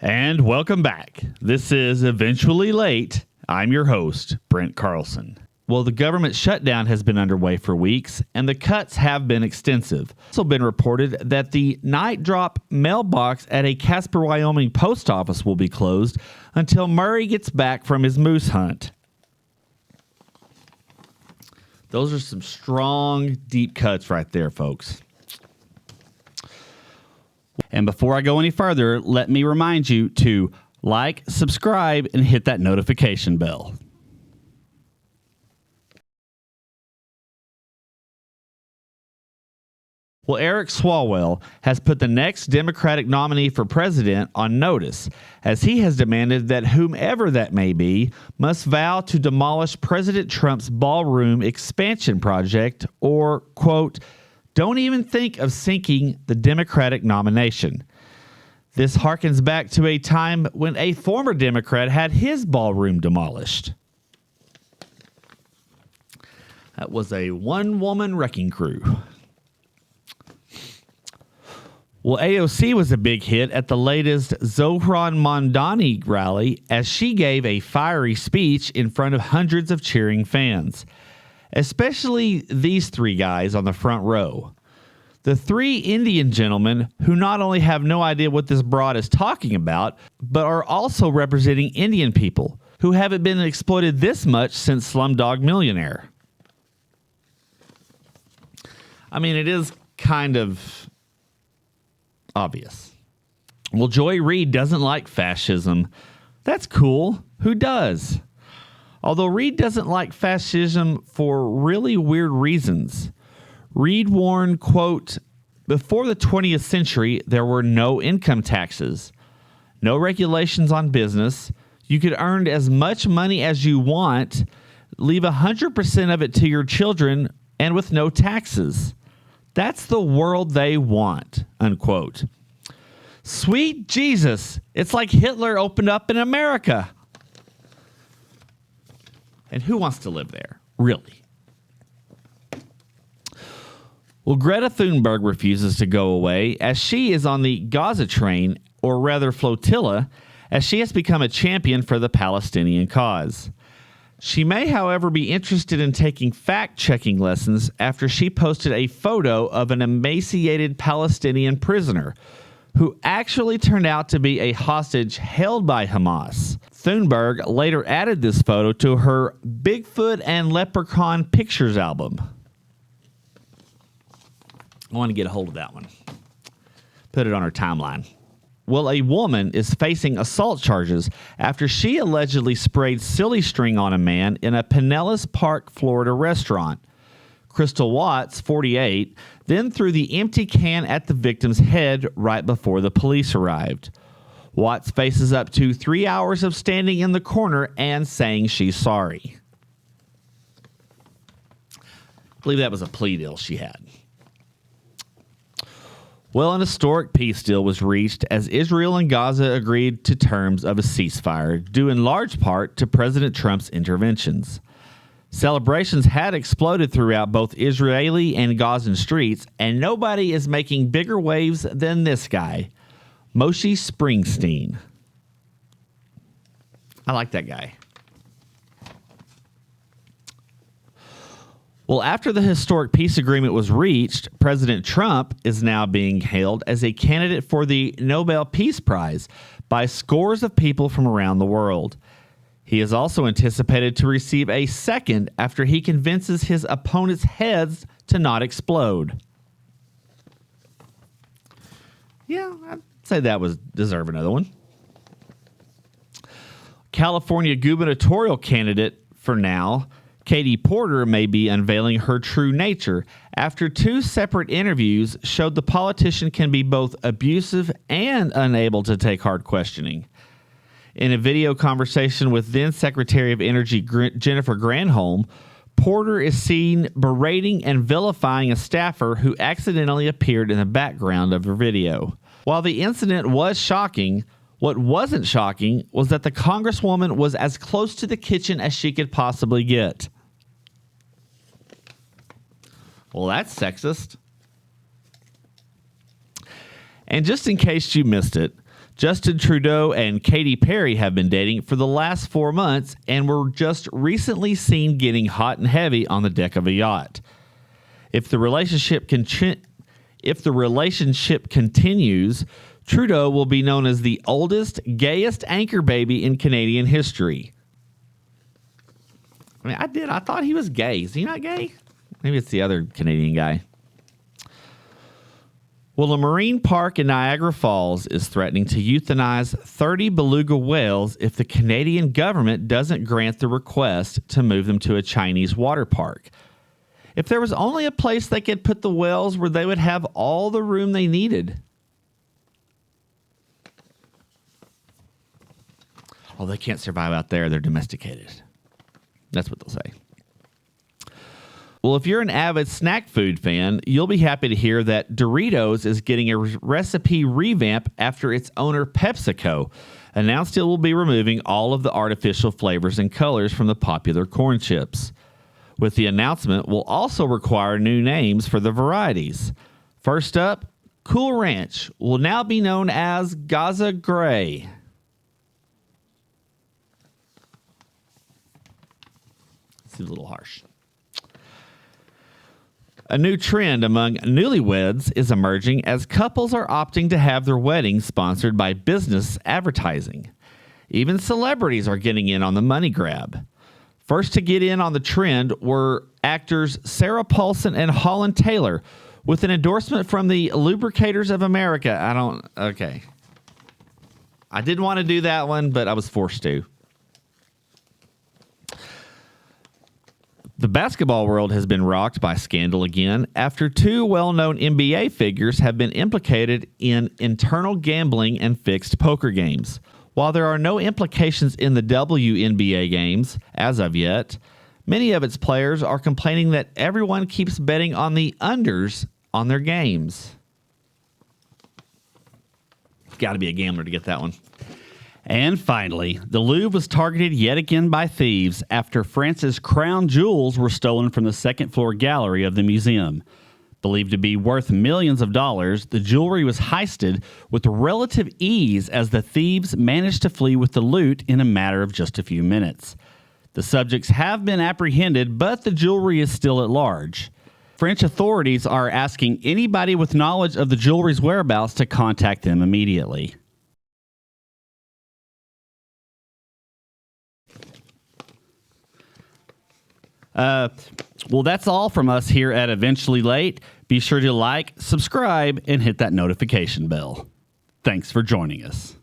And welcome back. This is Eventually Late. I'm your host, Brent Carlson. Well, the government shutdown has been underway for weeks, and the cuts have been extensive. It's also been reported that the night drop mailbox at a Casper, Wyoming post office will be closed until Murray gets back from his moose hunt. Those are some strong, deep cuts right there, folks. And before I go any further, let me remind you to like, subscribe, and hit that notification bell. Well, Eric Swalwell has put the next Democratic nominee for president on notice, as he has demanded that whomever that may be must vow to demolish President Trump's ballroom expansion project or, quote, don't even think of sinking the Democratic nomination. This harkens back to a time when a former Democrat had his ballroom demolished. That was a one-woman wrecking crew. Well, AOC was a big hit at the latest Zohran Mamdani rally as she gave a fiery speech in front of hundreds of cheering fans, especially these three guys on the front row. The three Indian gentlemen who not only have no idea what this broad is talking about, but are also representing Indian people who haven't been exploited this much since Slumdog Millionaire. I mean, it is kind of obvious. Well, Joy Reid doesn't like fascism. That's cool. Who does? Although Reid doesn't like fascism for really weird reasons. Reid warned, quote, before the 20th century, there were no income taxes, no regulations on business. You could earn as much money as you want, leave 100% of it to your children, and with no taxes. That's the world they want, unquote. Sweet Jesus, it's like Hitler opened up in America. And who wants to live there, really? Well, Greta Thunberg refuses to go away as she is on the Gaza train, or rather flotilla, as she has become a champion for the Palestinian cause. She may, however, be interested in taking fact-checking lessons after she posted a photo of an emaciated Palestinian prisoner who actually turned out to be a hostage held by Hamas. Thunberg later added this photo to her Bigfoot and Leprechaun Pictures album. I want to get a hold of that one. Put it on her timeline. Well, a woman is facing assault charges after she allegedly sprayed silly string on a man in a Pinellas Park, Florida restaurant. Crystal Watts, 48, then threw the empty can at the victim's head right before the police arrived. Watts faces up to 3 hours of standing in the corner and saying she's sorry. I believe that was a plea deal she had. Well, an historic peace deal was reached as Israel and Gaza agreed to terms of a ceasefire, due in large part to President Trump's interventions. Celebrations had exploded throughout both Israeli and Gazan streets, and nobody is making bigger waves than this guy, Moshe Springsteen. I like that guy. Well, after the historic peace agreement was reached, President Trump is now being hailed as a candidate for the Nobel Peace Prize by scores of people from around the world. He is also anticipated to receive a second after he convinces his opponents' heads to not explode. Yeah, I'd say that was deserve another one. California gubernatorial candidate for now, Katie Porter, may be unveiling her true nature after two separate interviews showed the politician can be both abusive and unable to take hard questioning. In a video conversation with then Secretary of Energy Jennifer Granholm, Porter is seen berating and vilifying a staffer who accidentally appeared in the background of her video. While the incident was shocking, what wasn't shocking was that the Congresswoman was as close to the kitchen as she could possibly get. Well, that's sexist. And just in case you missed it, Justin Trudeau and Katy Perry have been dating for the last 4 months and were just recently seen getting hot and heavy on the deck of a yacht. If the relationship continues, Trudeau will be known as the oldest, gayest anchor baby in Canadian history. I thought he was gay. Is he not gay? Maybe it's the other Canadian guy. Well, a marine park in Niagara Falls is threatening to euthanize 30 beluga whales if the Canadian government doesn't grant the request to move them to a Chinese water park. If there was only a place they could put the whales where they would have all the room they needed. Oh, they can't survive out there. They're domesticated. That's what they'll say. Well, if you're an avid snack food fan, you'll be happy to hear that Doritos is getting a recipe revamp after its owner, PepsiCo, announced it will be removing all of the artificial flavors and colors from the popular corn chips. With the announcement, will also require new names for the varieties. First up, Cool Ranch will now be known as Gaza Gray. Seems a little harsh. A new trend among newlyweds is emerging as couples are opting to have their weddings sponsored by business advertising. Even celebrities are getting in on the money grab. First to get in on the trend were actors Sarah Paulson and Holland Taylor, with an endorsement from the Lubricators of America. I didn't want to do that one, but I was forced to. The basketball world has been rocked by scandal again after two well-known NBA figures have been implicated in internal gambling and fixed poker games. While there are no implications in the WNBA games as of yet, many of its players are complaining that everyone keeps betting on the unders on their games. Got to be a gambler to get that one. And finally, the Louvre was targeted yet again by thieves after France's crown jewels were stolen from the second-floor gallery of the museum. Believed to be worth millions of dollars, the jewelry was heisted with relative ease as the thieves managed to flee with the loot in a matter of just a few minutes. The subjects have been apprehended, but the jewelry is still at large. French authorities are asking anybody with knowledge of the jewelry's whereabouts to contact them immediately. Well, that's all from us here at Eventually Late. Be sure to like, subscribe, and hit that notification bell. Thanks for joining us.